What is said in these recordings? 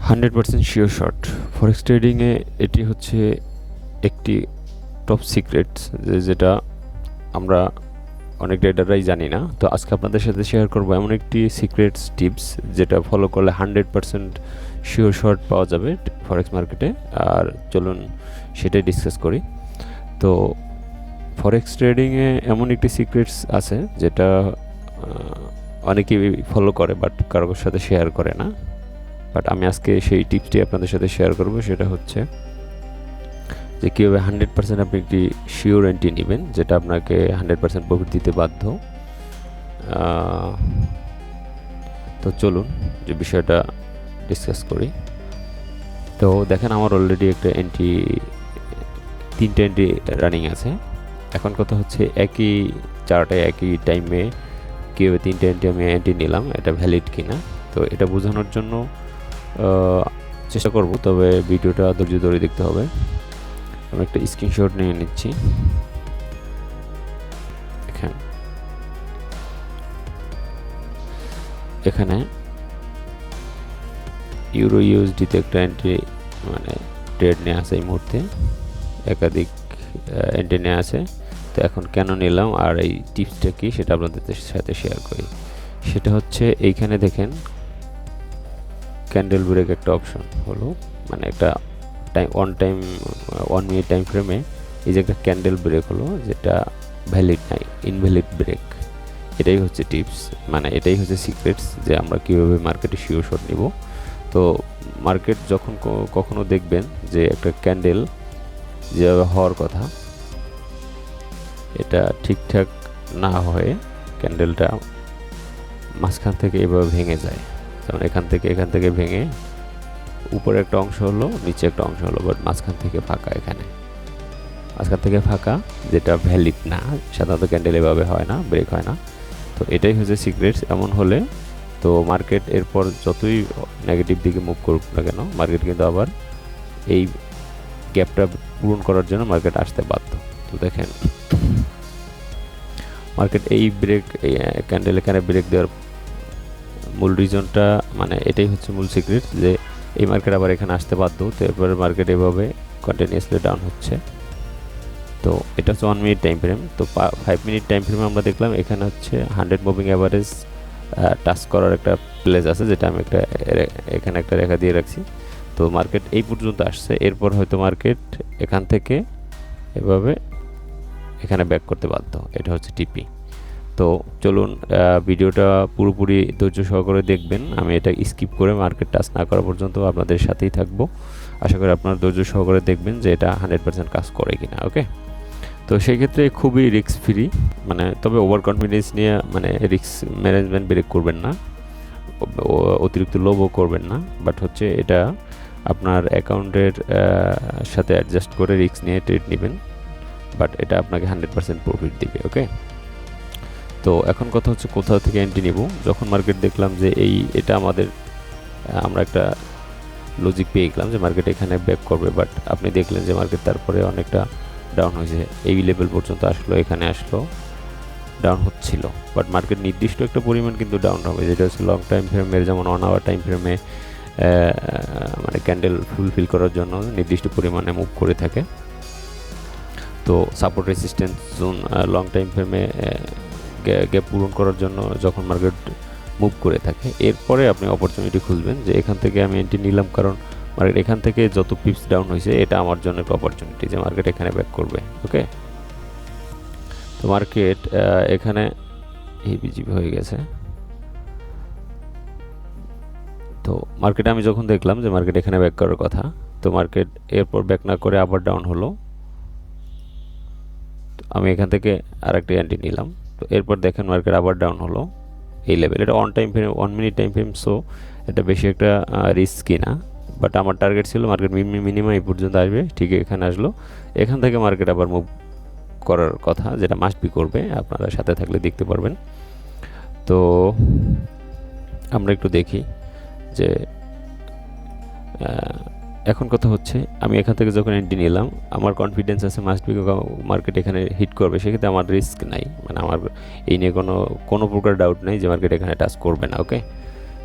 100% sure shot ফরেক্স ট্রেডিংয়ে এটি হচ্ছে একটি টপ সিক্রেটস যেটা আমরা অনেক ট্রেডাররাই জানি না। তো আজকে আপনাদের সাথে শেয়ার করবো এমন একটি সিক্রেটস টিপস যেটা ফলো করলে 100% শিওর শট পাওয়া যাবে ফরেক্স মার্কেটে। আর চলুন সেটাই ডিসকাস করি। তো ফরেক্স ট্রেডিংয়ে এমন একটি সিক্রেটস আছে যেটা অনেকেই ফলো করে বাট কারোর সাথে শেয়ার করে না। বাট আমি আজকে সেই টিপসটি আপনাদের সাথে শেয়ার করব। সেটা হচ্ছে যে কীভাবে 100% আপনি একটি শিওর এন্ট্রি নেবেন যেটা আপনাকে 100% প্রফিট দিতে বাধ্য। তো চলুন যে বিষয়টা ডিসকাস করি। তো দেখেন আমার অলরেডি একটা এন্ট্রি, 3টে এন্ট্রি রানিং আছে। এখন কথা হচ্ছে একই চার্টে একই টাইমে কীভাবে 3টে এন্ট্রি নিলাম, এটা ভ্যালিড কিনা। তো এটা বোঝানোর জন্য চেষ্টা করব, তবে ভিডিওটা ধৈর্য ধরে দেখতে হবে। আমি একটা স্ক্রিনশট নিয়ে নিচ্ছি। এখানে ইউরো ইউএসডিতে একটা এন্ট্রি ট্রেড নিয়ে আছে, এই মুহূর্তে একাধিক এন্ট্রি নিয়ে আছে। তো এখন কেন নিলাম আর এই টিপসটা কি সেটা আপনাদের সাথে শেয়ার করি। সেটা হচ্ছে এইখানে দেখেন ক্যান্ডেল ব্রেক একটা অপশন হলো, একটা ওয়ান মিনিট টাইম ফ্রেমে এই যে একটা ক্যান্ডেল ব্রেক হলো যেটা ভ্যালিড নাই, ইনভ্যালিড ব্রেক। এটাই হচ্ছে টিপস, এটাই হচ্ছে সিক্রেটস যে আমরা কীভাবে মার্কেটে শিওর শট নিব। তো মার্কেট যখন কখনো দেখবেন যে একটা ক্যান্ডেল যেভাবে হওয়ার কথা এটা ঠিকঠাক না হয়ে ক্যান্ডেলটা মাঝখান থেকে এভাবে ভেঙে যায়, যেমন এখান থেকে ভেঙে উপরে একটা অংশ হলো, নিচে একটা অংশ হলো, বাট মাঝখান থেকে ফাঁকা। এখানে মাঝখান থেকে ফাঁকা, যেটা ভ্যালিড না। সাধারণত ক্যান্ডেল এভাবে হয় না, ব্রেক হয় না। তো এটাই হচ্ছে সিক্রেটস। এমন হলে তো মার্কেট এরপর যতই নেগেটিভ দিকে মুভ করুক না কেন, মার্কেট কিন্তু আবার এই গ্যাপটা পূরণ করার জন্য মার্কেট আসতে বাধ্য। তো দেখেন মার্কেট এই ব্রেক, এই ক্যান্ডেল এখানে ব্রেক দেওয়ার মূল রিজনটা এটাই হচ্ছে মূল সিক্রেট যে এই মার্কেট আবার এখানে আসতে বাধ্য। তো এরপরে মার্কেট এভাবে কন্টিনিউয়াসলি ডাউন হচ্ছে। তো এটা হচ্ছে 1 মিনিট টাইম ফ্রেম। তো 5 মিনিট টাইম ফ্রেমে আমরা দেখলাম এখানে হচ্ছে 100 মুভিং অ্যাভারেজ টাচ করার একটা প্লেস আছে, যেটা আমি এখানে একটা রেখা দিয়ে রাখছি। তো মার্কেট এই পর্যন্ত আসছে, এরপর হয়তো মার্কেট এখান থেকে এভাবে এখানে ব্যাক করতে বাধ্য। এটা হচ্ছে টিপি। তো চলুন ভিডিওটা পুরোপুরি ধৈর্য সহকারে দেখবেন। আমি এটা স্কিপ করে মার্কেট টাচ না করা পর্যন্ত আপনাদের সাথেই থাকবো। আশা করি আপনারা ধৈর্য সহকারে দেখবেন যে এটা 100% কাজ করে কিনা। ওকে, তো সেই ক্ষেত্রে খুবই রিস্ক ফ্রি, তবে ওভার কনফিডেন্স নিয়ে রিস্ক ম্যানেজমেন্ট ব্রেক করবেন না, অতিরিক্ত লোভও করবেন না। বাট হচ্ছে এটা আপনার অ্যাকাউন্টের সাথে অ্যাডজাস্ট করে রিস্ক নিয়ে ট্রেড নেবেন, বাট এটা আপনাকে 100% প্রফিট দিবে। ওকে, তো এখন কথা হচ্ছে কোথাও থেকে এন্ট্রি নিব। যখন মার্কেট দেখলাম যে এটা আমরা একটা লজিক পেয়ে গেলাম যে মার্কেট এখানে ব্যাক করবে, বাট আপনি দেখলেন যে মার্কেট তারপরে অনেকটা ডাউন হয়েছে, এই লেভেল পর্যন্ত আসলো, এখানে আসলো, ডাউন হচ্ছিল। বাট মার্কেট নির্দিষ্ট একটা পরিমাণ কিন্তু ডাউন হবে, যেটা হচ্ছে লং টাইম ফ্রেমের, যেমন 1 আওয়ার টাইম ফ্রেমে ক্যান্ডেল ফুলফিল করার জন্য নির্দিষ্ট পরিমাণে মুভ করে থাকে। তো support resistance zone long time ফ্রেমে গ্যাপ পূরণ করার জন্য যখন মার্কেট মুভ করে থাকে, এরপরে আপনি অপরচুনিটি খুঁজবেন যে এখান থেকে আমি এন্ট্রি নিলাম, কারণ মার্কেট এখান থেকে যত পিপস ডাউন হয়েছে এটা আমার জন্য একটা অপরচুনিটি যে মার্কেট এখানে ব্যাক করবে। ওকে, তো মার্কেট এখানে হিবিজিবি হয়ে গেছে। তো মার্কেটে আমি যখন দেখলাম যে মার্কেট এখানে ব্যাক করার কথা, তো মার্কেট এরপর ব্যাক না করে আবার ডাউন হলো। আমি এখান থেকে আরেকটা এন্ট্রি নিলাম। তো এরপর দেখেন মার্কেট আবার ডাউন হলো এই লেভেল। এটা 1 মিনিট টাইম ফ্রেম, সো এটা বেশি একটা রিস্কি না। বাট আমার টার্গেট ছিল মার্কেট মিনিমাম এই পর্যন্ত আসবে, ঠিক এখানে আসলো। এখান থেকে মার্কেট আবার মুভ করার কথা, যেটা মাস্ট বি করবে, আপনারা সাথে থাকলে দেখতে পারবেন। তো আমরা একটু দেখি যে এখন কথা হচ্ছে আমি এখান থেকে যখন এন্ট্রি নিলাম, আমার কনফিডেন্স আছে মাস্ট বি মার্কেট এখানে হিট করবে, সেক্ষেত্রে আমার রিস্ক নাই, আমার এই নিয়ে কোনো প্রকার ডাউট নেই যে মার্কেট এখানে টাচ করবে না। ওকে,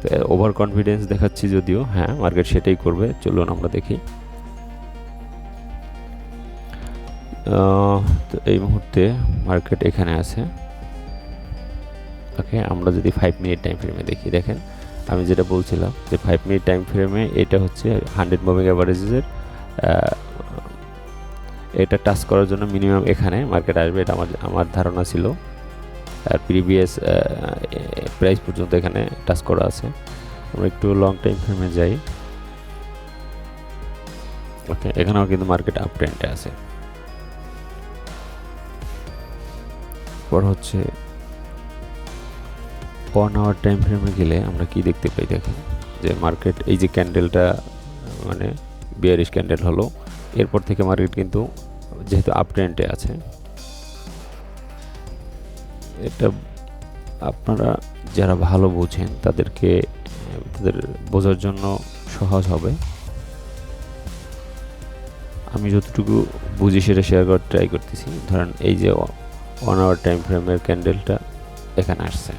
তো ওভার কনফিডেন্স দেখাচ্ছি যদিও, হ্যাঁ মার্কেট সেটাই করবে। চলুন আমরা দেখি। তো এই মুহূর্তে মার্কেট এখানে আছে। ওকে, আমরা যদি 5 মিনিট টাইম ফ্রেমে দেখি, দেখেন আমি যেটা বলছিলাম যে 5 মিনিট টাইম ফ্রেমে এটা হচ্ছে 100 মুভিং অ্যাভারেজের, এটা টাচ করার জন্য মিনিমাম এখানে মার্কেট আসবে, এটা আমার ধারণা ছিল। আর প্রিভিয়াস প্রাইস পর্যন্ত এখানে টাচ করা আছে। আমরা একটু লং টাইম ফ্রেমে যাই। ওকে, এখানেও কিন্তু মার্কেট আপ ট্রেন্ডে আছে। পর হচ্ছে 1 আওয়ার টাইম ফ্রেমে গেলে আমরা কি দেখতে পাই, দেখেন যে মার্কেট এই যে ক্যান্ডেলটা মানে বিয়ারিশ ক্যান্ডেল হলো, এরপর থেকে মার্কেট কিন্তু যেহেতু আপ ট্রেন্ডে আছে, এটা আপনারা যারা ভালো বোঝেন তাদের বোঝার জন্য সহজ হবে। আমি যতটুকু বুঝি সেটা শেয়ার করার ট্রাই করতেছি। ধরেন এই যে 1 আওয়ার টাইম ফ্রেমের ক্যান্ডেলটা এখানে আসছে,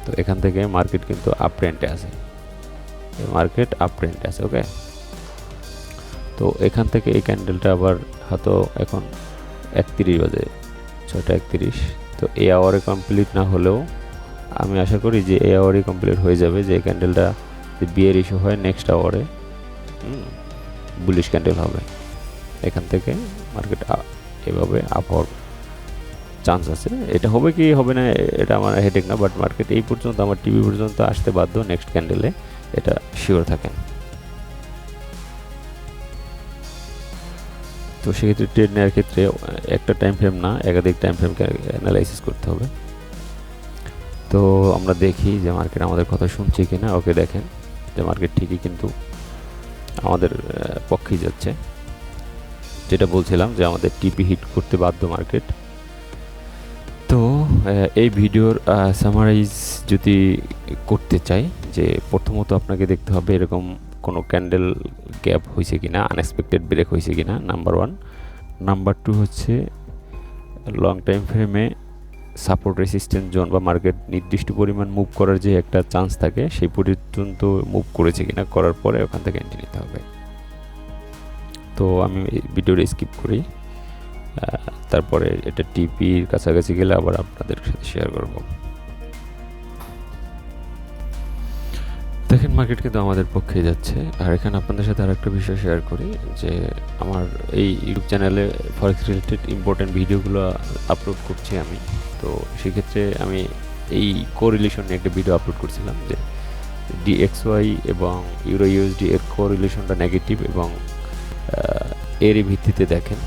তো এখান থেকে মার্কেট কিন্তু আপ ট্রেন্ডে আছে, মার্কেট আপ ট্রেন্ডে আছে। ওকে, তো এখান থেকে এই ক্যান্ডেলটা আবার হয়তো এখন 31 বাজে, 6:31। তো এই আওয়ারে কমপ্লিট না হলেও আমি আশা করি যে এই আওয়ারে কমপ্লিট হয়ে যাবে, যে এই ক্যান্ডেলটা যদি বিয়ার ইস্যু হয় নেক্সট আওয়ারে বুলিশ ক্যান্ডেল হবে। এখান থেকে মার্কেট এভাবে আপ হওয়ার চান্স আছে। এটা হবে কি হবে না এটা আমার হেডেক না, বাট মার্কেট এই পর্যন্ত আমার টিভি পর্যন্ত আসতে বাধ্য নেক্সট ক্যান্ডেলে, এটা শিওর থাকেন। তো সেক্ষেত্রে ট্রেড নেওয়ার ক্ষেত্রে একটা টাইম ফ্রেম না, একাধিক টাইম ফ্রেমকে অ্যানালাইসিস করতে হবে। তো আমরা দেখি যে মার্কেট আমাদের কথা শুনছে কিনা। ওকে, দেখেন যে মার্কেট ঠিকই কিন্তু আমাদের পক্ষেই যাচ্ছে। যেটা বলছিলাম যে আমাদের টিপি হিট করতে বাধ্য মার্কেট। তো এই ভিডিওর সামারাইজ যদি করতে চাই, যে প্রথমত আপনাকে দেখতে হবে এরকম কোনো ক্যান্ডেল গ্যাপ হয়েছে কিনা, আনএক্সপেক্টেড ব্রেক হয়েছে কিনা, নাম্বার 1। নাম্বার 2 হচ্ছে লং টাইম ফ্রেমে সাপোর্ট রেসিস্ট্যান্স জোন বা মার্কেট নির্দিষ্ট পরিমাণ মুভ করার যে একটা চান্স থাকে সেই পর্যন্ত মুভ করেছে কিনা, করার পরে ওখান থেকে এন্ট্রি নিতে হবে। তো আমি ভিডিওটা স্কিপ করি, তারপরে এটা টিপির কাছাকাছি গেলে আবার আপনাদের সাথে শেয়ার করব। দেখেন মার্কেট কিন্তু আমাদের পক্ষে যাচ্ছে। আর এখানে আপনাদের সাথে আরেকটা বিষয় শেয়ার করি, যে আমার এই ইউটিউব চ্যানেলে ফরেক্স রিলেটেড ইম্পর্টেন্ট ভিডিওগুলো আপলোড করছি আমি। তো সেক্ষেত্রে আমি এই কোরিলেশন নিয়ে একটা ভিডিও আপলোড করছিলাম, যে DXY এবং ইউরো ইউএসডি এর কোরিলেশনটা নেগেটিভ, এবং এরই ভিত্তিতে দেখেন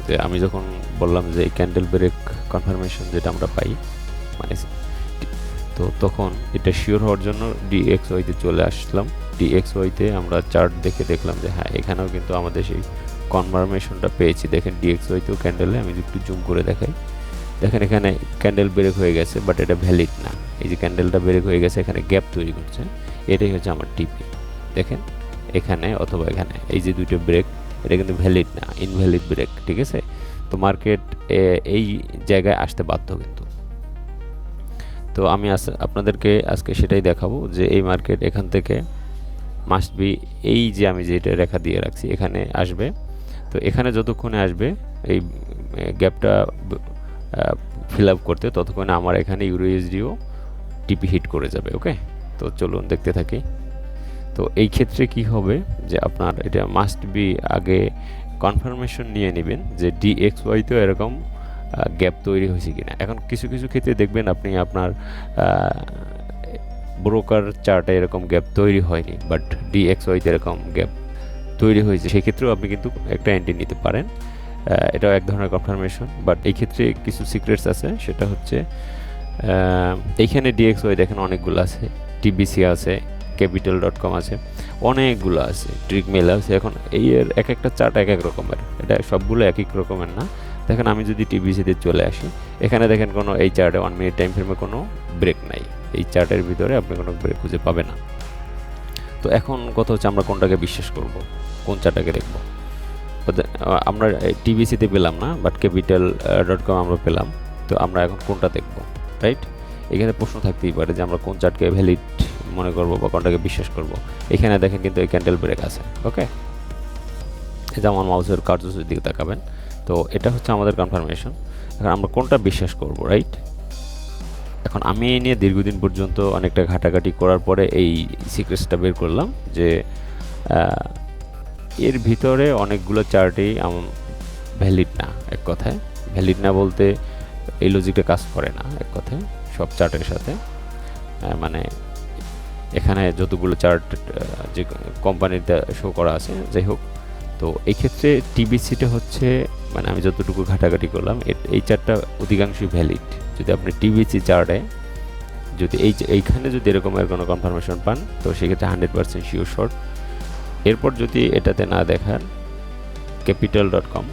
যে আমি যখন বললাম যে এই ক্যান্ডেল ব্রেক কনফার্মেশন যেটা আমরা পাই, মানে তো তখন এটা শিওর হওয়ার জন্য DXYতে চলে আসলাম। DXYতে আমরা চার্ট দেখে দেখলাম যে হ্যাঁ এখানেও কিন্তু আমাদের সেই কনফার্মেশনটা পেয়েছি। দেখেন DXYতেও ক্যান্ডেলে আমি একটু জুম করে দেখাই, দেখেন এখানে ক্যান্ডেল ব্রেক হয়ে গেছে, বাট এটা ভ্যালিড না। এই যে ক্যান্ডেলটা ব্রেক হয়ে গেছে, এখানে গ্যাপ তৈরি করছে, এটাই হচ্ছে আমার টিপি। দেখেন এখানে অথবা এখানে এই যে দুটো ব্রেক, এটা কিন্তু ভ্যালিড না, ইনভ্যালিড ব্রেক, ঠিক আছে। তো মার্কেট এই জায়গায় আসতে বাধ্য কিন্তু। তো আমি আপনাদেরকে আজকে সেটাই দেখাবো যে এই মার্কেট এখান থেকে মাস্ট বি, এই যে আমি যেটা রেখা দিয়ে রাখছি এখানে আসবে। তো এখানে যতক্ষণে আসবে এই গ্যাপটা ফিল আপ করতে, ততক্ষণে আমার এখানে ইউরো ইউএসডিও টিপি হিট করে যাবে। ওকে, তো চলুন দেখতে থাকি। তো এই ক্ষেত্রে কি হবে যে আপনার এটা মাস্ট বি আগে কনফার্মেশন নিয়ে নেবেন যে DXYতেও এরকম গ্যাপ তৈরি হয়েছে কিনা। এখন কিছু কিছু ক্ষেত্রে দেখবেন আপনি আপনার ব্রোকার চার্টে এরকম গ্যাপ তৈরি হয়নি, বাট DXYতে এরকম গ্যাপ তৈরি হয়েছে, সেক্ষেত্রেও আপনি কিন্তু একটা এন্ট্রি নিতে পারেন। এটাও এক ধরনের কনফার্মেশন, বাট এই ক্ষেত্রে কিছু সিক্রেটস আছে। সেটা হচ্ছে এইখানে DXY দেখেন অনেকগুলো আছে, TBC আছে, capital.com আছে, অনেকগুলো আছে, ট্রিকমেল আছে। এখন এই এর এক একটা চার্ট এক এক রকমের, এটা সবগুলো এক এক রকমের না। দেখেন আমি যদি TBCতে চলে আসি, এখানে দেখেন কোনো এই চার্টে 1 মিনিট টাইম ফ্রেমে কোনো ব্রেক নাই, এই চার্টের ভিতরে আপনি কোনো ব্রেক খুঁজে পাবেন না। তো এখন কথা হচ্ছে আমরা কোনটাকে বিশ্বাস করব, কোন চার্টটাকে দেখব। আমরা TBCতে পেলাম না, বাট capital.com আমরা পেলাম। তো আমরা এখন কোনটা দেখব, রাইট? এখানে প্রশ্ন থাকতেই পারে যে আমরা কোন চার্টকে ভ্যালিড মনে করব বা কোনটাকে বিশ্বাস করব। এখানে দেখেন কিন্তু এই ক্যান্ডেল ব্রেক আছে। ওকে, এই যে আমার মাউসের কার্যসূচির দিকে তাকাবেন, তো এটা হচ্ছে আমাদের কনফার্মেশন। এখন আমরা কোনটা বিশ্বাস করব, রাইট? এখন আমি এই নিয়ে দীর্ঘদিন পর্যন্ত অনেকটা ঘাটাঘাটি করার পরে এই সিক্রেটসটা বের করলাম যে এর ভিতরে অনেকগুলো চার্টই ভ্যালিড না। এক কথায় ভ্যালিড না বলতে এই লজিকটা কাজ করে না এক কথায় সব চার্টের সাথে। মানে এখানে যতগুলো চার্ট যে কোম্পানিতে শো করা আছে, যাই হোক, তো এই ক্ষেত্রে টিবিসিটা হচ্ছে, মানে আমি যতটুকু ঘাটাঘাটি করলাম, এই চার্টটা অধিকাংশই ভ্যালিড। যদি আপনি টিবিসি চার্টে যদি এইখানে যদি এরকমের কোনো কনফার্মেশন পান, তো সেক্ষেত্রে 100% শিওর শর্ট। এরপর যদি এটাতে না দেখান capital.com,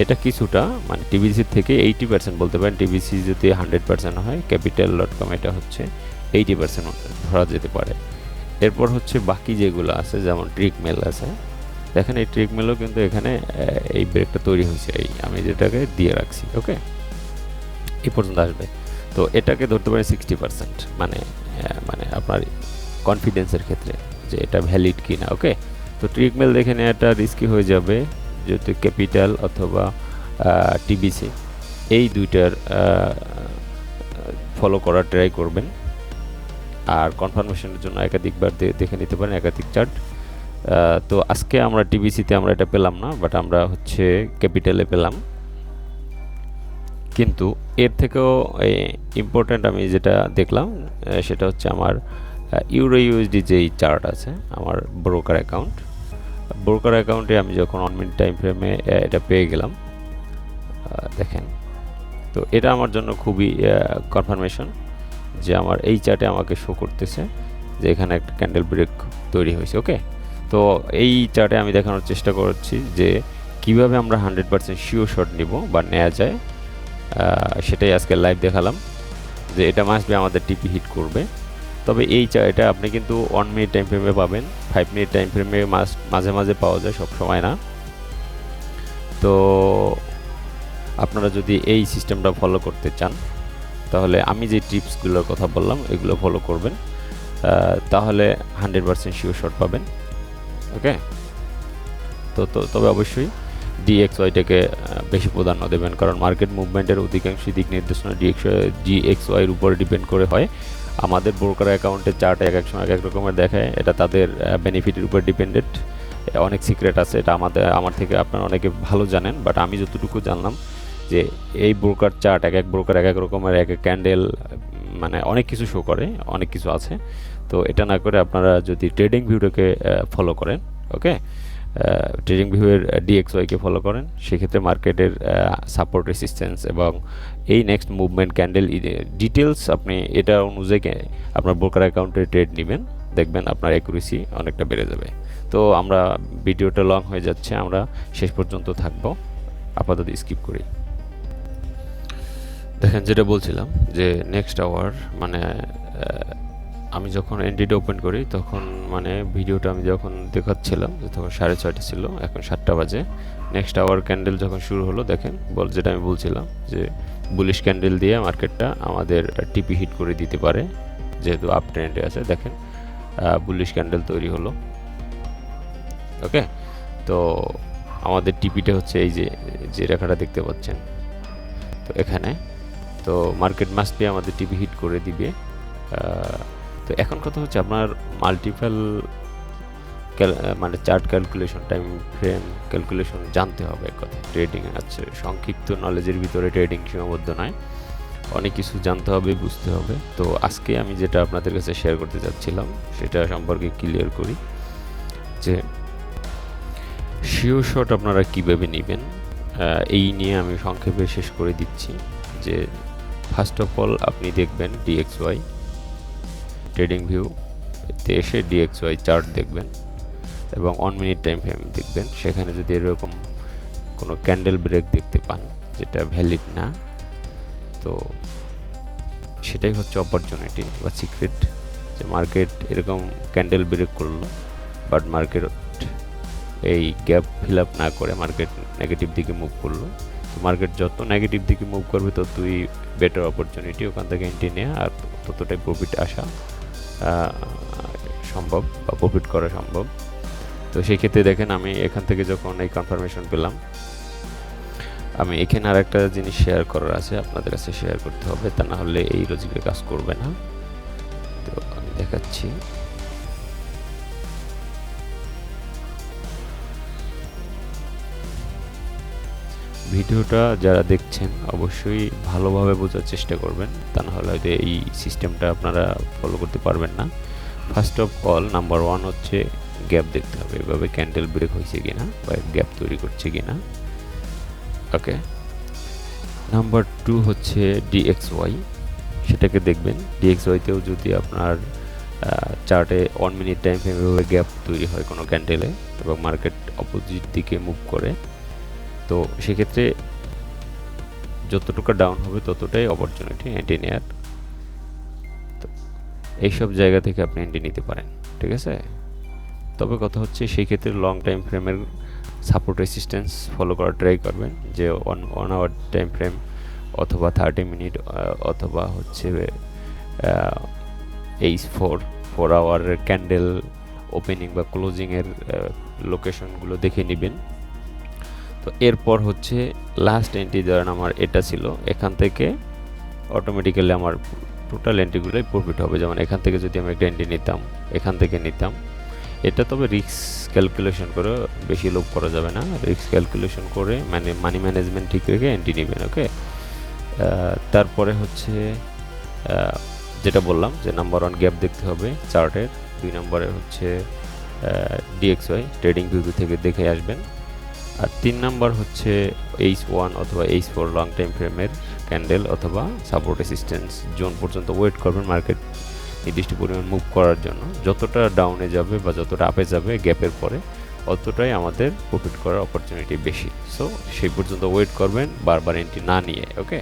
এটা কিছুটা মানে টিবিসির থেকে 80% বলতে পারেন। টিবিসি যদি 100% হয়, capital.com এটা হচ্ছে 80% ধরা যেতে পারে। এরপর হচ্ছে বাকি যেগুলো আছে, যেমন ট্রিকমেল আছে, দেখেন এই ট্রিকমেলও কিন্তু এখানে এই ব্রেকটা তৈরি হয়েছে, এই আমি যেটাকে দিয়ে রাখছি। ওকে, এই পর্যন্ত আসবে। তো এটাকে ধরতে পারেন 60%, মানে মানে আপনার কনফিডেন্সের ক্ষেত্রে যে এটা ভ্যালিড কি না। ওকে, তো ট্রিকমেল দেখে নেওয়াটা রিস্কি হয়ে যাবে, যেহেতু ক্যাপিটাল অথবা টিবিসি এই দুইটার ফলো করার ট্রাই করবেন। আর কনফার্মেশনের জন্য একাধিকবার দেখে নিতে পারেন, একাধিক চার্ট। তো আজকে আমরা টিবিসিতে আমরা এটা পেলাম না, বাট আমরা হচ্ছে ক্যাপিটালে পেলাম। কিন্তু এর থেকেও ইম্পর্ট্যান্ট আমি যেটা দেখলাম সেটা হচ্ছে আমার ইউরো ইউএসডি যেই চার্ট আছে আমার ব্রোকার অ্যাকাউন্টে আমি যখন 1 মিনিট টাইম ফ্রেমে এটা পেয়ে গেলাম, দেখেন, তো এটা আমার জন্য খুবই কনফার্মেশন যে আমার এই চার্টে আমাকে শো করতেছে যে এখানে একটা ক্যান্ডেল ব্রেক তৈরি হয়েছে। ওকে, তো এই চার্টে আমি দেখানোর চেষ্টা করছি যে কিভাবে আমরা 100% শিওর শট নিব বা নেওয়া যায়, সেটাই আজকে লাইভ দেখালাম যে এটা মাস্ট বি আমাদের টিপি হিট করবে। তবে এই এটা আপনি কিন্তু 1 মিনিট টাইম ফ্রেমে পাবেন, 5 মিনিট টাইম ফ্রেমে মাঝে মাঝে পাওয়া যায়, সব সময় না। তো আপনারা যদি এই সিস্টেমটা ফলো করতে চান, তাহলে আমি যে টিপসগুলোর কথা বললাম এগুলো ফলো করবেন, তাহলে 100% শিওর শট পাবেন। ওকে, তো তবে অবশ্যই ডিএক্সওয়াইটাকে বেশি প্রাধান্য দেবেন, কারণ মার্কেট মুভমেন্টের অধিকাংশ দিক নির্দেশনা ডিএক্সওয়াইয়ের উপর ডিপেন্ড করে হয়। আমাদের ব্রোকার অ্যাকাউন্টে চার্ট এক এক সময় এক এক রকমের দেখায়, এটা তাদের বেনিফিটের উপর ডিপেন্ডেন্ট। অনেক সিক্রেট আছে, এটা আমার থেকে আপনারা অনেকে ভালো জানেন, বাট আমি যতটুকু জানলাম যে এই ব্রোকার চার্ট এক এক ব্রোকার এক এক রকমের, এক এক ক্যান্ডেল, মানে অনেক কিছু শো করে, অনেক কিছু আছে। তো এটা না করে আপনারা যদি ট্রেডিং ভিউটাকে ফলো করেন, ওকে, ট্রেডিং ভিউয়ের ডিএক্সওয়াইকে ফলো করেন, সেক্ষেত্রে মার্কেটের সাপোর্ট রেসিস্ট্যান্স এবং এই নেক্সট মুভমেন্ট ক্যান্ডেল ডিটেলস আপনি এটা অনুযায়ী আপনার ব্রোকার অ্যাকাউন্টে ট্রেড নেবেন, দেখবেন আপনার অ্যাকুরেসি অনেকটা বেড়ে যাবে। তো আমরা ভিডিওটা লং হয়ে যাচ্ছে, আমরা শেষ পর্যন্ত থাকবো, আপাতত স্কিপ করি। দেখেন যেটা বলছিলাম যে নেক্সট আওয়ার, মানে আমি যখন এনডিটা ওপেন করি তখন মানে ভিডিওটা আমি যখন দেখাচ্ছিলাম যে তখন 6:30 ছিল, এখন 7টা বাজে। নেক্সট আওয়ার ক্যান্ডেল যখন শুরু হলো, দেখেন যেটা আমি বলছিলাম যে বুলিশ ক্যান্ডেল দিয়ে মার্কেটটা আমাদের টিপি হিট করে দিতে পারে, যেহেতু আপ ট্রেন্ডে আছে। দেখেন বুলিশ ক্যান্ডেল তৈরি হলো। ওকে, তো আমাদের টিপিটা হচ্ছে এই যে রেখাটা দেখতে পাচ্ছেন, তো এখানে তো মার্কেট মাস্ট বি আমাদের টিপি হিট করে দিবে। তো এখন কথা হচ্ছে আপনার মাল্টিপল মানে chart calculation, time frame calculation জানতে হবে। এক কথা ট্রেডিং আছে, সংক্ষিপ্ত নলেজের ভিতরে ট্রেডিং সীমাবদ্ধ নয়, অনেক কিছু জানতে হবে, বুঝতে হবে। তো আজকে আমি যেটা আপনাদের কাছে শেয়ার করতে চাচ্ছিলাম সেটা সম্পর্কে ক্লিয়ার করি যে শিওর শট আপনারা কীভাবে নেবেন, এই নিয়ে আমি সংক্ষেপে শেষ করে দিচ্ছি। যে ফার্স্ট অফ অল আপনি দেখবেন ডিএক্সওয়াই ট্রেডিং ভিউতে এসে ডিএক্সওয়াই চার্ট দেখবেন এবং 1 মিনিট টাইম ফ্রেম দেখবেন। সেখানে যদি এরকম কোনো ক্যান্ডেল ব্রেক দেখতে পান যেটা ভ্যালিড না, তো সেটাই হচ্ছে অপরচুনিটি বা সিক্রেট, যে মার্কেট এরকম ক্যান্ডেল ব্রেক করলো বাট মার্কেট এই গ্যাপ ফিল আপ না করে মার্কেট নেগেটিভ দিকে মুভ করলো। তো মার্কেট যত নেগেটিভ দিকে মুভ করবে ততই বেটার অপরচুনিটি ওখান থেকে এন্ট্রি নেওয়া আর ততটাই প্রফিট আসা। সম্ভব বা প্রফিট করা সম্ভব। তো সেই ক্ষেত্রে দেখেন আমি এখান থেকে যখন এই কনফার্মেশন পেলাম, আমি এখানে আর একটা জিনিস শেয়ার করার আছে, আপনাদের কাছে শেয়ার করতে হবে, তা না হলে এই লজিকে কাজ করবে না। তো আমি দেখাচ্ছি। ভিডিওটা যারা দেখছেন অবশ্যই ভালোভাবে বোঝার চেষ্টা করবেন, তা না হলে হয়তো এই সিস্টেমটা আপনারা ফলো করতে পারবেন না। ফার্স্ট অফ অল নাম্বার 1 হচ্ছে গ্যাপ দেখতে হবে, এভাবে ক্যান্ডেল ব্রেক হয়েছে কিনা বা গ্যাপ তৈরি করছে কিনা। ওকে, নাম্বার 2 হচ্ছে DXY, সেটাকে দেখবেন। DXY-তেও যদি আপনার চার্টে 1 মিনিট টাইম ফ্রেমে গ্যাপ তৈরি হয় কোনো ক্যান্ডেলে এবং মার্কেট অপোজিট দিকে মুভ করে, তো সেক্ষেত্রে যতটুকু ডাউন হবে ততটাই অপরচুনিটি এন্ট্রি নেওয়ার। তো এইসব জায়গা থেকে আপনি এন্ট্রি নিতে পারেন, ঠিক আছে। তবে কথা হচ্ছে সেই ক্ষেত্রে লং টাইম ফ্রেমের সাপোর্ট রেসিস্ট্যান্স ফলো করার ট্রাই করবেন, যে 1 আওয়ার টাইম ফ্রেম অথবা 30 মিনিট অথবা হচ্ছে এই 4 আওয়ারের ক্যান্ডেল ওপেনিং বা ক্লোজিংয়ের লোকেশনগুলো দেখে নেবেন। তো এরপর হচ্ছে লাস্ট এন্ট্রি, ধরেন আমার এটা ছিল, এখান থেকে অটোমেটিক্যালি আমার টোটাল এন্ট্রিগুলোই প্রফিট হবে। যেমন এখান থেকে যদি আমি একটা এন্ট্রি নিতাম, এখান থেকে নিতাম, এটা তবে রিস্ক ক্যালকুলেশন করে, বেশি লোভ করা যাবে না, রিস্ক ক্যালকুলেশন করে মানে মানি ম্যানেজমেন্ট ঠিক রেখে এন্ট্রি নেবেন। ওকে, তারপরে হচ্ছে যেটা বললাম যে নাম্বার 1 গ্যাপ দেখতে হবে চার্টের, 2 নম্বরে হচ্ছে DXY ট্রেডিং ভিউ থেকে দেখে আসবেন, আর 3 নাম্বার হচ্ছে H1 অথবা H4 লং টাইম ফ্রেমের ক্যান্ডেল অথবা সাপোর্ট রেসিস্ট্যান্স জোন পর্যন্ত ওয়েট করবেন মার্কেট নির্দিষ্ট পরিমাণ মুভ করার জন্য। যতটা ডাউনে যাবে বা যতটা আপে যাবে গ্যাপের পরে, অতটাই আমাদের প্রফিট করার অপরচুনিটি বেশি। সো সেই পর্যন্ত ওয়েট করবেন, বারবার এন্ট্রি না নিয়ে। ওকে,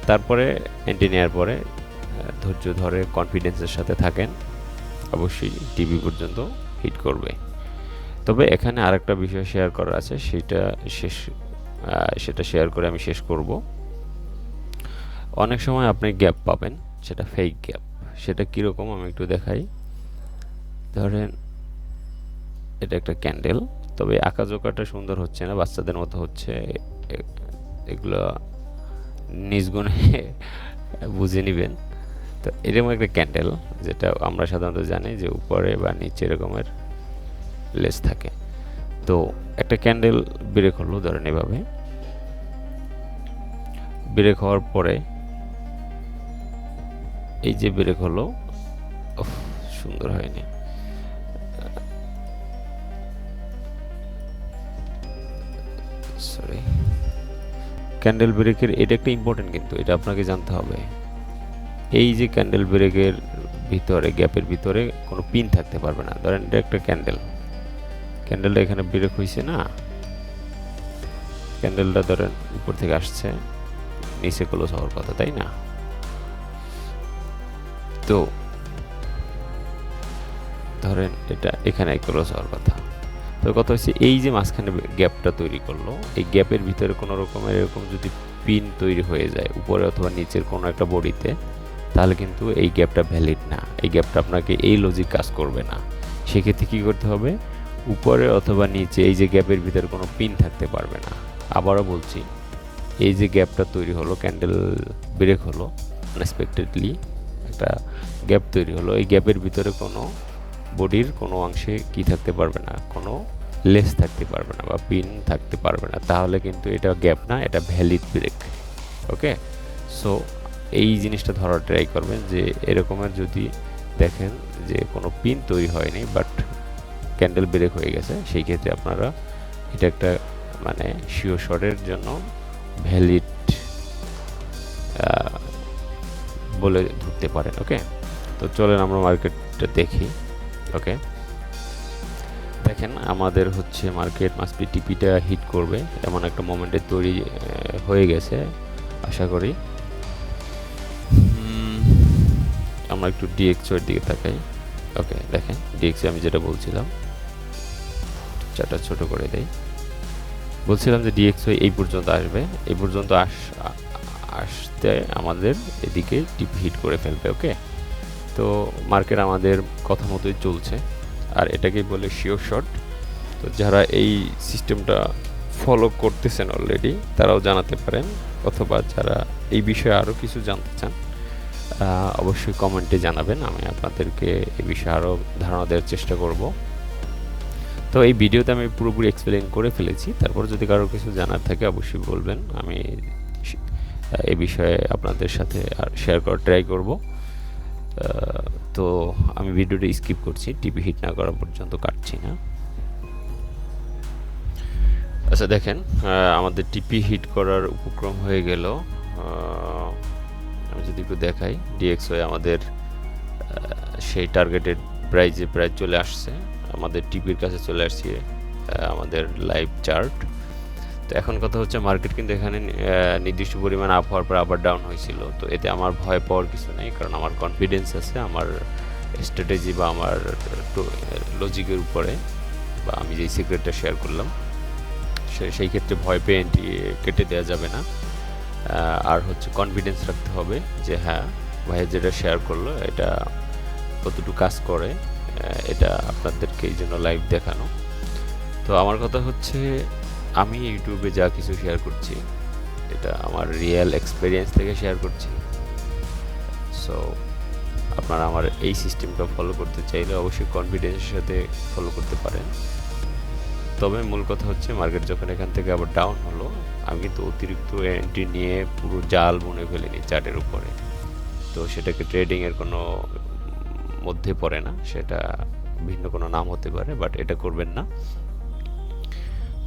তারপরে এন্ট্রি নেওয়ার পরে ধৈর্য ধরে কনফিডেন্সের সাথে থাকেন, অবশ্যই টিভি পর্যন্ত হিট করবে। তবে এখানে আরেকটা বিষয় শেয়ার করার আছে, সেটা শেয়ার করে আমি শেষ করব। অনেক সময় আপনি গ্যাপ পাবেন, সেটা ফেক গ্যাপ। সেটা কীরকম আমি একটু দেখাই। ধরেন এটা একটা ক্যান্ডেল, তবে আঁকাজোকাটা সুন্দর হচ্ছে না, বাচ্চাদের মতো হচ্ছে। এগুলো নিজ গুণে বুঝে নেবেন। তো এরকম একটা ক্যান্ডেল, যেটা আমরা সাধারণত জানি যে উপরে বা নিচে এরকমের লেস থাকে। তো একটা ক্যান্ডেল ব্রেক হলো, ধরেন এভাবে ব্রেক হওয়ার পরে এই যে ব্রেক হলো, সুন্দর হয়নি, সরি। ক্যান্ডেল ব্রেকের এটা একটা ইম্পর্টেন্ট, কিন্তু এটা আপনাকে জানতে হবে। এই যে ক্যান্ডেল ব্রেকের ভিতরে, গ্যাপের ভিতরে কোনো পিন থাকতে পারবে না। ধরেন এটা একটা ক্যান্ডেলটা এখানে ব্রেক হয়েছে না, ক্যান্ডেলটা ধরেন উপর থেকে আসছে, নিচে ক্লোজ হওয়ার কথা, তাই না? তো ধরেন এটা এখানে ক্লোজ হওয়ার কথা। তো কথা হচ্ছে এই যে মাঝখানে গ্যাপটা তৈরি করলো, এই গ্যাপের ভিতরে কোনো রকমের এরকম যদি পিন তৈরি হয়ে যায় উপরে অথবা নিচের কোনো একটা বডিতে, তাহলে কিন্তু এই গ্যাপটা ভ্যালিড না, এই গ্যাপটা আপনাকে এই লজিক কাজ করবে না। সেক্ষেত্রে কী করতে হবে, উপরে অথবা নিচে এই যে গ্যাপের ভিতরে কোনো পিন থাকতে পারবে না। আবারও বলছি, এই যে গ্যাপটা তৈরি হলো, ক্যান্ডেল ব্রেক হলো, আনএক্সপেক্টেডলি একটা গ্যাপ তৈরি হলো, এই গ্যাপের ভিতরে কোনো বডির কোনো অংশে কি থাকতে পারবে না, কোনো লেস থাকতে পারবে না বা পিন থাকতে পারবে না, তাহলে কিন্তু এটা গ্যাপ না, এটা ভ্যালিড ব্রেক। ওকে, সো এই জিনিসটা ধরার ট্রাই করবেন যে এরকমের যদি দেখেন যে কোনো পিন তৈরি হয়নি বাট ক্যান্ডেল ব্রেক হয়ে গেছে, সেই ক্ষেত্রে আপনারা এটা একটা মানে শিওর শটের জন্য ভ্যালিড বলে ধরতে পারেন। ওকে, তো চলেন আমরা মার্কেটটা দেখি। ওকে, দেখেন আমাদের হচ্ছে মার্কেট মাসবি টিপিটা হিট করবে এমন একটা মোমেন্টে তৈরি হয়ে গেছে আশা করি। আমরা একটু DXY এর দিকে তাকাই। ওকে, দেখেন DXY আমি যেটা বলছিলাম, চারটা ছোট করে দেই। বলছিলাম যে DXY এই পর্যন্ত আসবে, এই পর্যন্ত আসতে আমাদের এদিকে টিপ হিট করে ফেলবে। ওকে, তো মার্কেট আমাদের কথা মতোই চলছে, আর এটাকেই বলে শিওর শট। তো যারা এই সিস্টেমটা ফলো করতেছেন অলরেডি তারাও জানাতে পারেন, অথবা যারা এই বিষয়ে আরও কিছু জানতে চান অবশ্যই কমেন্টে জানাবেন, আমি আপনাদেরকে এই বিষয়ে আরও ধারণা দেওয়ার চেষ্টা করব। তো এই ভিডিওতে আমি পুরোপুরি এক্সপ্লেইন করে ফেলেছি, তারপর যদি কারো কিছু জানার থাকে অবশ্যই বলবেন, আমি এই বিষয়ে আপনাদের সাথে আর শেয়ার করার ট্রাই করব। তো আমি ভিডিওটা স্কিপ করছি, টিপি হিট না করা পর্যন্ত কাটছি না। আচ্ছা দেখেন, আমাদের টিপি হিট করার উপক্রম হয়ে গেল। আমি যদি একটু দেখাই, ডিএক্সওয়াই আমাদের সেই টার্গেটেড প্রাইজে প্রায় চলে আসছে, আমাদের টিপির কাছে চলে আসছে আমাদের লাইভ চার্ট। তো এখন কথা হচ্ছে মার্কেট কিন্তু এখানে নির্দিষ্ট পরিমাণ আপ হওয়ার পর আবার ডাউন হয়েছিল। তো এতে আমার ভয় পাওয়ার কিছু নেই, কারণ আমার কনফিডেন্স আছে আমার স্ট্র্যাটেজি বা আমার লজিকের উপরে, বা আমি যেই সিক্রেটটা শেয়ার করলাম সেই ক্ষেত্রে ভয় পেয়ে কেটে দেওয়া যাবে না। আর হচ্ছে কনফিডেন্স রাখতে হবে যে হ্যাঁ ভাইয়া যেটা শেয়ার করলো এটা কতটুকু কাজ করে, এটা আপনাদেরকে এই জন্য লাইভ দেখানো। তো আমার কথা হচ্ছে আমি ইউটিউবে যা কিছু শেয়ার করছি এটা আমার রিয়েল এক্সপিরিয়েন্স থেকে শেয়ার করছি। সো আপনারা আমার এই সিস্টেমটা ফলো করতে চাইলে অবশ্যই কনফিডেন্সের সাথে ফলো করতে পারেন। তবে মূল কথা হচ্ছে মার্কেট যখন এখান থেকে আবার ডাউন হলো, আমি কিন্তু অতিরিক্ত এন্ট্রি নিয়ে পুরো জাল বুনে ফেলিনি চার্টের উপরে। তো সেটাকে ট্রেডিংয়ের কোনো মধ্যে পড়ে না, সেটা ভিন্ন কোনো নাম হতে পারে, বাট এটা করবেন না।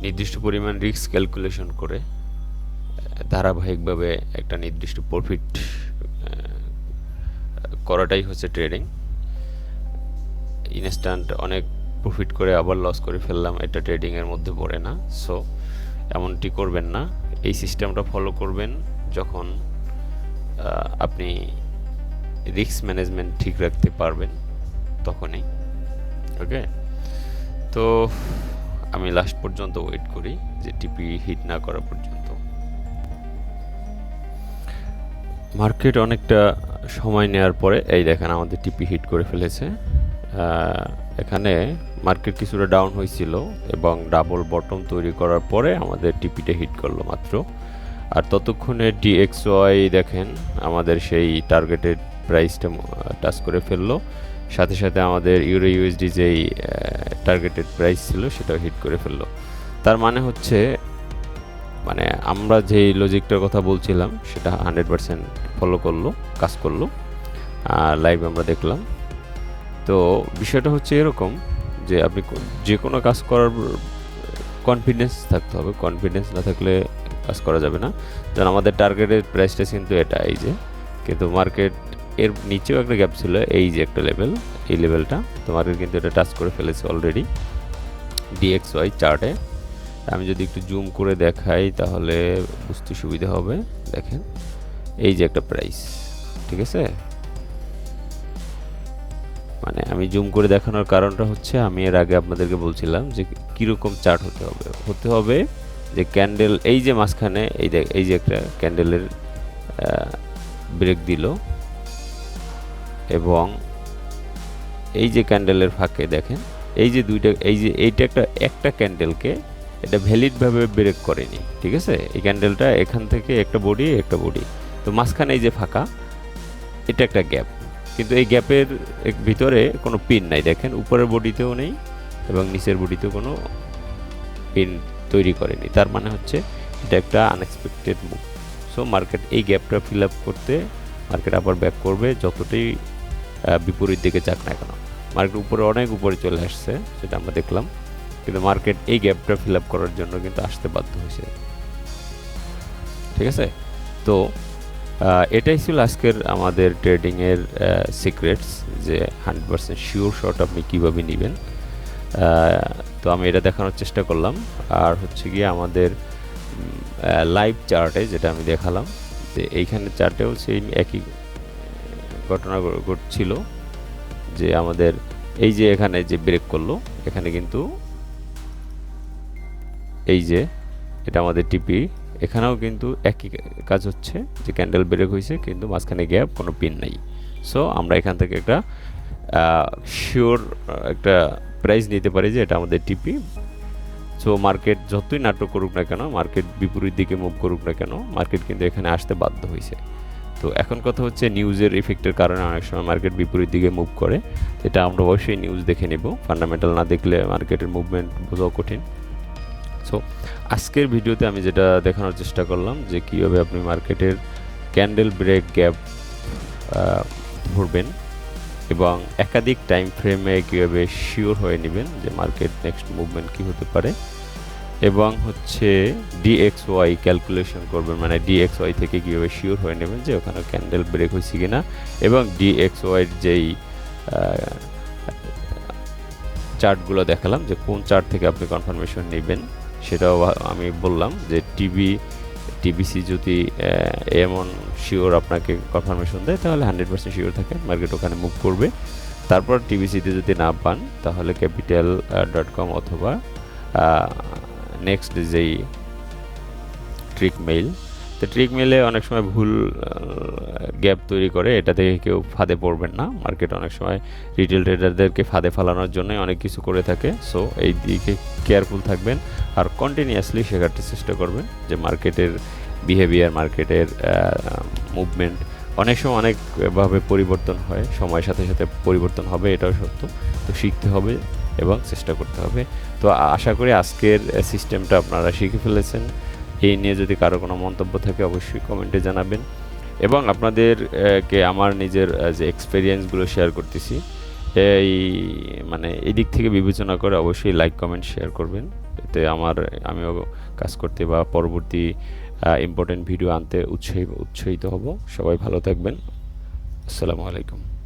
নির্দিষ্ট পরিমাণ রিস্ক ক্যালকুলেশন করে ধারাবাহিকভাবে একটা নির্দিষ্ট প্রফিট করাটাই হচ্ছে ট্রেডিং। ইনস্ট্যান্ট অনেক প্রফিট করে আবার লস করে ফেললাম, এটা ট্রেডিংয়ের মধ্যে পড়ে না। সো এমনটি করবেন না, এই সিস্টেমটা ফলো করবেন যখন আপনি রিস্ক ম্যানেজমেন্ট ঠিক রাখতে পারবেন তখনই। ওকে, তো আমি লাস্ট পর্যন্ত ওয়েট করি যে টিপি হিট না করা পর্যন্ত। মার্কেট অনেকটা সময় নেওয়ার পরে এই দেখেন আমাদের টিপি হিট করে ফেলেছে। এখানে মার্কেট কিছুটা ডাউন হয়েছিল এবং ডাবল বটম তৈরি করার পরে আমাদের টিপিটা হিট করলো মাত্র। আর ততক্ষণে ডিএক্সওয়াই দেখেন আমাদের সেই টার্গেটেড প্রাইসটা টাচ করে ফেললো, সাথে সাথে আমাদের ইউরো ইউএসডি যেই টার্গেটেড প্রাইস ছিল সেটাও হিট করে ফেললো। তার মানে হচ্ছে মানে আমরা যেই লজিকটার কথা বলছিলাম সেটা 100% ফলো করলো, কাজ করলো, লাইভ আমরা দেখলাম। তো বিষয়টা হচ্ছে এরকম যে আপনি যে কোনো কাজ করার কনফিডেন্স থাকতে হবে, কনফিডেন্স না থাকলে কাজ করা যাবে না। যেমন আমাদের টার্গেটের প্রাইসটা কিন্তু এটা, এই যে, কিন্তু মার্কেট এর নিচেও একটা গ্যাপ ছিল, এই যে একটা লেভেল, এই লেভেলটা তো মার্কেট কিন্তু এটা টাচ করে ফেলেছে অলরেডি ডিএক্সওয়াই চার্টে। আমি যদি একটু জুম করে দেখাই তাহলে বুঝতে সুবিধা হবে। দেখেন এই যে একটা প্রাইস, ঠিক আছে, মানে আমি জুম করে দেখানোর কারণটা হচ্ছে আমি এর আগে আপনাদেরকে বলছিলাম যে কীরকম চার্ট হতে হবে যে ক্যান্ডেল এই যে মাঝখানে এই যে একটা ক্যান্ডেলের ব্রেক দিল এবং এই যে ক্যান্ডেলের ফাঁকে দেখেন এই যে দুইটা, এই যে এইটা একটা ক্যান্ডেলকে এটা ভ্যালিডভাবে ব্রেক করেনি, ঠিক আছে। এই ক্যান্ডেলটা এখান থেকে একটা বডি তো মাঝখানে এই যে ফাঁকা, এটা একটা গ্যাপ, কিন্তু এই গ্যাপের ভিতরে কোনো পিন নাই, দেখেন উপরের বডিতেও নেই এবং নিচের বডিতেও কোনো পিন তৈরি করেনি। তার মানে হচ্ছে এটা একটা আনএক্সপেক্টেড মুভ। সো মার্কেট এই গ্যাপটা ফিল আপ করতে মার্কেট আবার ব্যাক করবে, যতটাই বিপরীত দিকে যাক না কেন। মার্কেট উপরে অনেক উপরে চলে আসছে, সেটা আমরা দেখলাম, কিন্তু মার্কেট এই গ্যাপটা ফিল আপ করার জন্য কিন্তু আসতে বাধ্য হয়েছে, ঠিক আছে। তো এটাই ছিল আজকের আমাদের ট্রেডিংয়ের সিক্রেটস, যে 100% শিওর শট আপনি কীভাবে নেবেন। তো আমি এটা দেখানোর চেষ্টা করলাম। আর হচ্ছে গিয়ে আমাদের লাইভ চার্টে যেটা আমি দেখালাম, যে এইখানে চার্টেও সেই একই ঘটনা ঘটছিল, যে আমাদের এই যে এখানে যে ব্রেক করলো, এখানে কিন্তু এই যে এটা আমাদের টিপি, এখানেও কিন্তু একই কাজ হচ্ছে, যে ক্যান্ডেল ব্রেক হয়েছে কিন্তু মাঝখানে গ্যাপ, কোনো পিন নাই। সো আমরা এখান থেকে একটা শিওর একটা প্রাইস নিতে পারি যে এটা আমাদের টিপি। সো মার্কেট যতই নাটক করুক না কেন, মার্কেট বিপরীত দিকে মুভ করুক না কেন, মার্কেট কিন্তু এখানে আসতে বাধ্য হয়েছে। তো এখন কথা হচ্ছে নিউজের ইফেক্টের কারণে অনেক সময় মার্কেট বিপরীত দিকে মুভ করে, এটা আমরা অবশ্যই নিউজ দেখে নেব, ফান্ডামেন্টাল না দেখলে মার্কেটের মুভমেন্ট বোঝাও কঠিন। সো আজকের ভিডিওতে আমি যেটা দেখানোর চেষ্টা করলাম যে কীভাবে আপনি মার্কেটের ক্যান্ডেল ব্রেক গ্যাপ ধরবেন এবং একাধিক টাইম ফ্রেমে কীভাবে শিওর হয়ে নেবেন যে মার্কেট নেক্সট মুভমেন্ট কী হতে পারে, এবং হচ্ছে ডিএক্সওয়াই ক্যালকুলেশন করবেন, মানে ডিএক্সওয়াই থেকে কীভাবে শিওর হয়ে নেবেন যে ওখানে ক্যান্ডেল ব্রেক হয়েছে কিনা, এবং ডিএক্সওয়াইয়ের যেই চার্টগুলো দেখালাম যে কোন চার্ট থেকে আপনি কনফার্মেশন নেবেন সেটাও আমি বললাম যে টিবিসি যদি এমন শিওর আপনাকে কনফার্মেশন দেয় তাহলে 100% শিওর থাকে মার্কেট ওখানে মুভ করবে। তারপর টিবিসিতে যদি না পান তাহলে capital.com অথবা নেক্সট যেই ট্রিক মেইল, তো ট্রিক মেইলে অনেক সময় ভুল গ্যাপ তৈরি করে, এটা থেকে কেউ ফাঁদে পড়বেন না। মার্কেট অনেক সময় রিটেল ট্রেডারদেরকে ফাঁদে ফালানোর জন্যই অনেক কিছু করে থাকে। সো এই দিকে কেয়ারফুল থাকবেন আর কন্টিনিউয়াসলি শেখাতে চেষ্টা করবেন যে মার্কেটের বিহেভিয়ার, মার্কেটের মুভমেন্ট অনেক সময় অনেকভাবে পরিবর্তন হয়, সময়ের সাথে সাথে পরিবর্তন হবে, এটাও সত্য। তো শিখতে হবে এবং চেষ্টা করতে হবে। তো আশা করি আজকের সিস্টেমটা আপনারা শিখে ফেলেছেন। এই নিয়ে যদি কারো কোনো মন্তব্য থাকে অবশ্যই কমেন্টে জানাবেন, এবং আপনাদেরকে আমার নিজের যে এক্সপেরিয়েন্সগুলো শেয়ার করতেছি এই মানে এই দিক থেকে বিবেচনা করে অবশ্যই লাইক কমেন্ট শেয়ার করবেন, এতে আমিও কাজ করতে বা পরবর্তী ইম্পর্টেন্ট ভিডিও আনতে উৎসাহিত হব। সবাই ভালো থাকবেন। আসসালামু আলাইকুম।